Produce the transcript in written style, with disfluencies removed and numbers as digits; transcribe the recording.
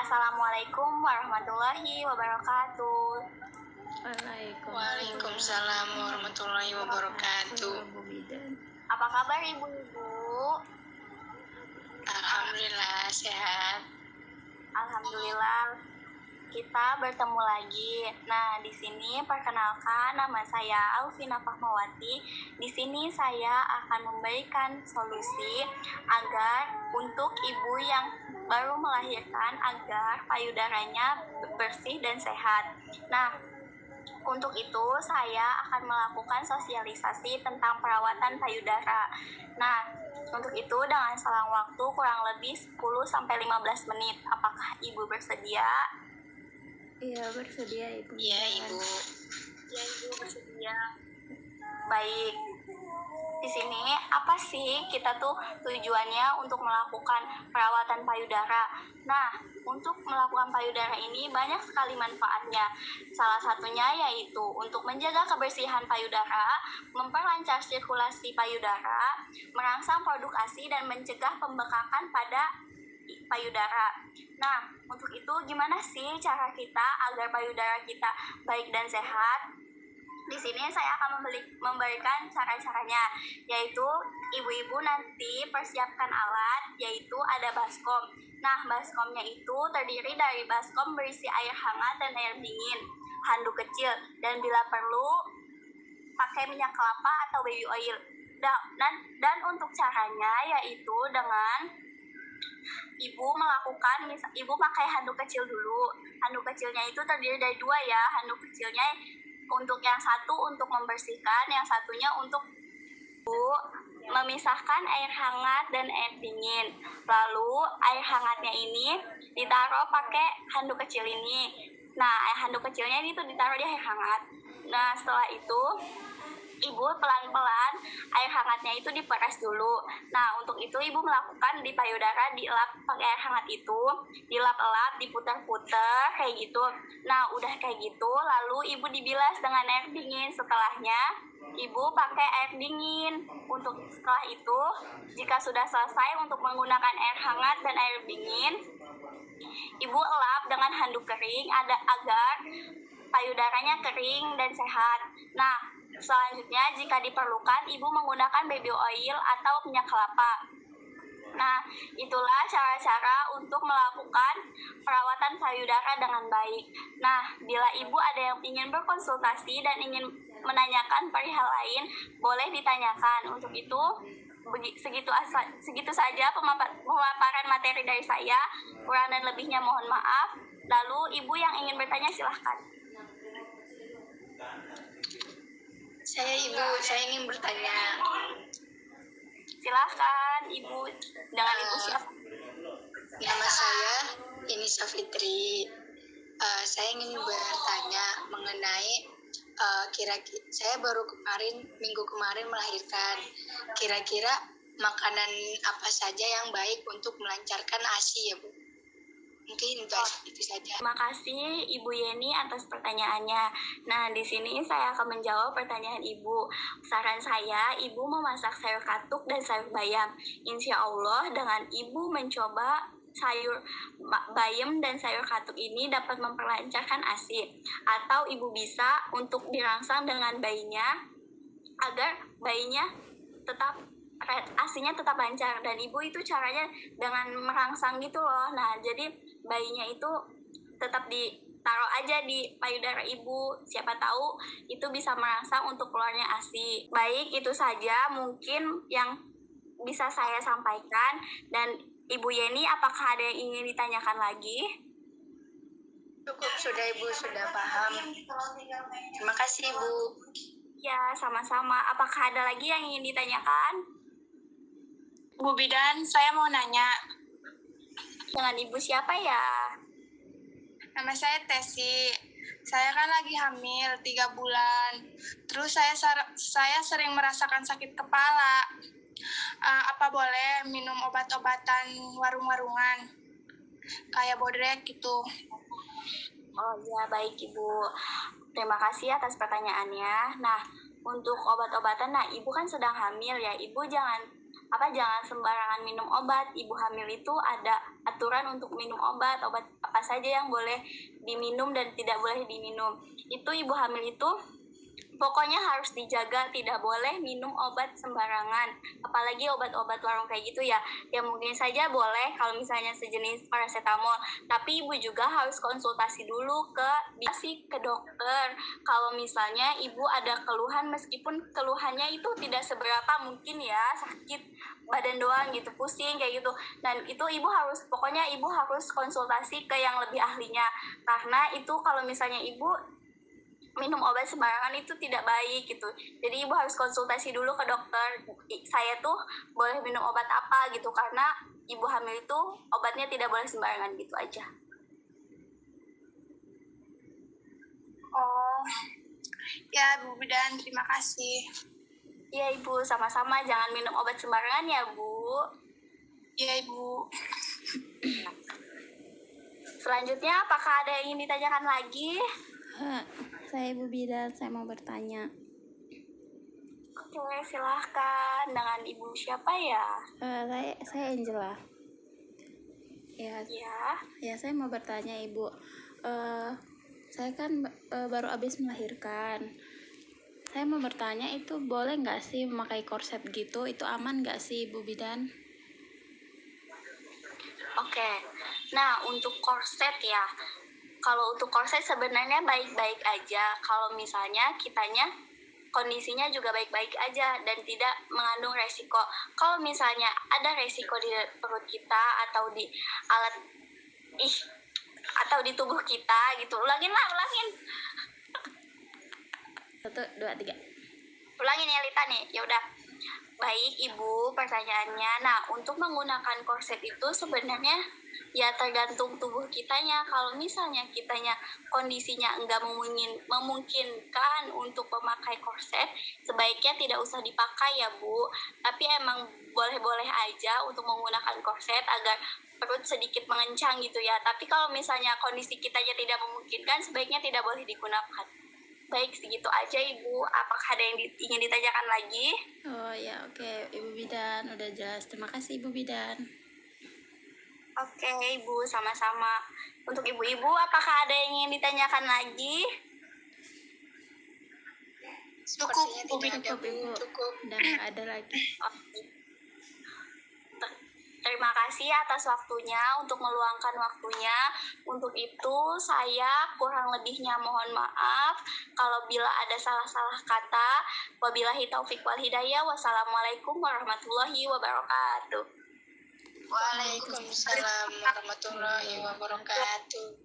Assalamualaikum warahmatullahi wabarakatuh. Waalaikumsalam warahmatullahi wabarakatuh. Apa kabar ibu-ibu? Alhamdulillah sehat. Alhamdulillah. Kita bertemu lagi. Nah, di sini perkenalkan, nama saya Alvina Fahmawati. Di sini saya akan memberikan solusi agar untuk ibu yang baru melahirkan agar payudaranya bersih dan sehat. Nah, untuk itu saya akan melakukan sosialisasi tentang perawatan payudara. Nah, untuk itu dengan selang waktu kurang lebih 10-15 menit. Apakah ibu bersedia? Iya, bersedia Ibu. Iya, Ibu. Ya, ibu bersedia. Baik. Di sini apa sih kita tuh tujuannya untuk melakukan perawatan payudara? Nah, untuk melakukan payudara ini banyak sekali manfaatnya. Salah satunya yaitu untuk menjaga kebersihan payudara, memperlancar sirkulasi payudara, merangsang produk ASI dan mencegah pembekakan pada payudara. Nah, untuk itu gimana sih cara kita agar payudara kita baik dan sehat? Di sini saya akan memberikan cara-caranya, yaitu ibu-ibu nanti persiapkan alat, yaitu ada baskom. Nah, baskomnya itu terdiri dari baskom berisi air hangat dan air dingin, handuk kecil, dan bila perlu pakai minyak kelapa atau baby oil. Dan untuk caranya yaitu dengan ibu pakai handuk kecil dulu. Handuk kecilnya itu terdiri dari 2 ya. Handuk kecilnya untuk yang satu untuk membersihkan, yang satunya untuk memisahkan air hangat dan air dingin. Lalu air hangatnya ini ditaruh pakai handuk kecil ini. Nah, handuk kecilnya ini tuh ditaruh di air hangat. Nah, setelah itu ibu pelan-pelan air hangatnya itu diperas dulu. Nah, untuk itu ibu melakukan di payudara, dilap pakai air hangat itu, dilap-lap, diputar-putar kayak gitu. Nah, udah kayak gitu, lalu ibu dibilas dengan air dingin. Setelahnya ibu pakai air dingin. Untuk setelah itu, jika sudah selesai untuk menggunakan air hangat dan air dingin, ibu elap dengan handuk kering agar payudaranya kering dan sehat. Nah, selanjutnya jika diperlukan ibu menggunakan baby oil atau minyak kelapa. Nah, itulah cara-cara untuk melakukan perawatan payudara dengan baik. Nah, bila ibu ada yang ingin berkonsultasi dan ingin menanyakan perihal lain, boleh ditanyakan. Untuk itu, segitu saja pemaparan materi dari saya. Kurang dan lebihnya mohon maaf. Lalu ibu yang ingin bertanya silahkan. Saya ingin bertanya. Silahkan ibu, dengan ibu siapa? Nama saya Inisa Fitri. Saya ingin bertanya mengenai kira-kira saya baru minggu kemarin melahirkan. Kira-kira makanan apa saja yang baik untuk melancarkan ASI ya, Bu? Mungkin itu saja. Terima kasih Ibu Yeni atas pertanyaannya. Nah, di sini saya akan menjawab pertanyaan Ibu. Saran saya, Ibu memasak sayur katuk dan sayur bayam. Insya Allah dengan Ibu mencoba sayur bayam dan sayur katuk ini dapat memperlancarkan ASI. Atau Ibu bisa untuk dirangsang dengan bayinya agar bayinya tetap ASInya tetap lancar. Dan ibu itu caranya dengan merangsang gitu loh. Nah, jadi bayinya itu tetap ditaruh aja di payudara ibu. Siapa tahu itu bisa merangsang untuk keluarnya ASI. Baik, itu saja mungkin yang bisa saya sampaikan. Dan Ibu Yeni, apakah ada yang ingin ditanyakan lagi? Cukup sudah Ibu, sudah paham. Terima kasih Ibu. Ya, sama-sama. Apakah ada lagi yang ingin ditanyakan? Bu Bidan, saya mau nanya. Dengan ibu siapa ya? Nama saya Tesi. Saya kan lagi hamil 3 bulan. Terus saya sering merasakan sakit kepala. Apa boleh minum obat-obatan warung-warungan? Kayak Bodrek gitu. Oh ya, baik Ibu. Terima kasih atas pertanyaannya. Nah, untuk obat-obatan, ibu kan sedang hamil ya. Ibu jangan jangan sembarangan minum obat. Ibu hamil itu ada aturan untuk minum obat apa saja yang boleh diminum dan tidak boleh diminum. Itu ibu hamil itu pokoknya harus dijaga, tidak boleh minum obat sembarangan, apalagi obat-obat warung kayak gitu ya. Ya mungkin saja boleh kalau misalnya sejenis paracetamol, tapi ibu juga harus konsultasi dulu ke dokter. Kalau misalnya ibu ada keluhan, meskipun keluhannya itu tidak seberapa, mungkin ya sakit badan doang gitu, pusing kayak gitu, dan itu ibu harus konsultasi ke yang lebih ahlinya, karena itu kalau misalnya ibu minum obat sembarangan itu tidak baik gitu. Jadi ibu harus konsultasi dulu ke dokter, saya tuh boleh minum obat apa gitu, karena ibu hamil itu obatnya tidak boleh sembarangan gitu aja. Oh, ya Bu Bidan, terima kasih. Iya ibu, sama-sama, jangan minum obat sembarangan ya Bu. Iya Ibu. Selanjutnya apakah ada yang ingin ditanyakan lagi? Saya Ibu Bidan, saya mau bertanya. Oke, silahkan. Dengan ibu siapa ya? Saya Angela. Ya, Ya. saya mau bertanya Ibu. Saya kan baru habis melahirkan. Saya mau bertanya, itu boleh nggak sih memakai korset gitu? Itu aman nggak sih Ibu Bidan? Oke. Nah, untuk korset ya. Kalau untuk korset sebenarnya baik-baik aja. Kalau misalnya kitanya kondisinya juga baik-baik aja dan tidak mengandung resiko. Kalau misalnya ada resiko di perut kita atau di alat atau di tubuh kita gitu. Ulangin. 1, 2, 3. Ulangin ya Lita nih. Ya udah. Baik Ibu, pertanyaannya. Nah, untuk menggunakan korset itu sebenarnya ya tergantung tubuh kitanya. Kalau misalnya kitanya kondisinya enggak memungkinkan untuk memakai korset, sebaiknya tidak usah dipakai ya Bu. Tapi emang boleh-boleh aja untuk menggunakan korset agar perut sedikit mengencang gitu ya. Tapi kalau misalnya kondisi kitanya tidak memungkinkan, sebaiknya tidak boleh digunakan. Baik, segitu aja Ibu. Apakah ada yang ingin ditanyakan lagi? Oh ya, oke. Ibu Bidan udah jelas. Terima kasih Ibu Bidan. Oke Ibu, sama-sama. Untuk ibu-ibu, apakah ada yang ingin ditanyakan lagi? Sepertinya Bu tidak ada, Cukup Bu. Ibu. Cukup. Udah nggak ada lagi. Terima kasih atas waktunya, untuk meluangkan waktunya. Untuk itu, saya kurang lebihnya mohon maaf kalau bila ada salah-salah kata. Wabillahi taufik wal hidayah. Wassalamualaikum warahmatullahi wabarakatuh. Waalaikumsalam warahmatullahi wabarakatuh.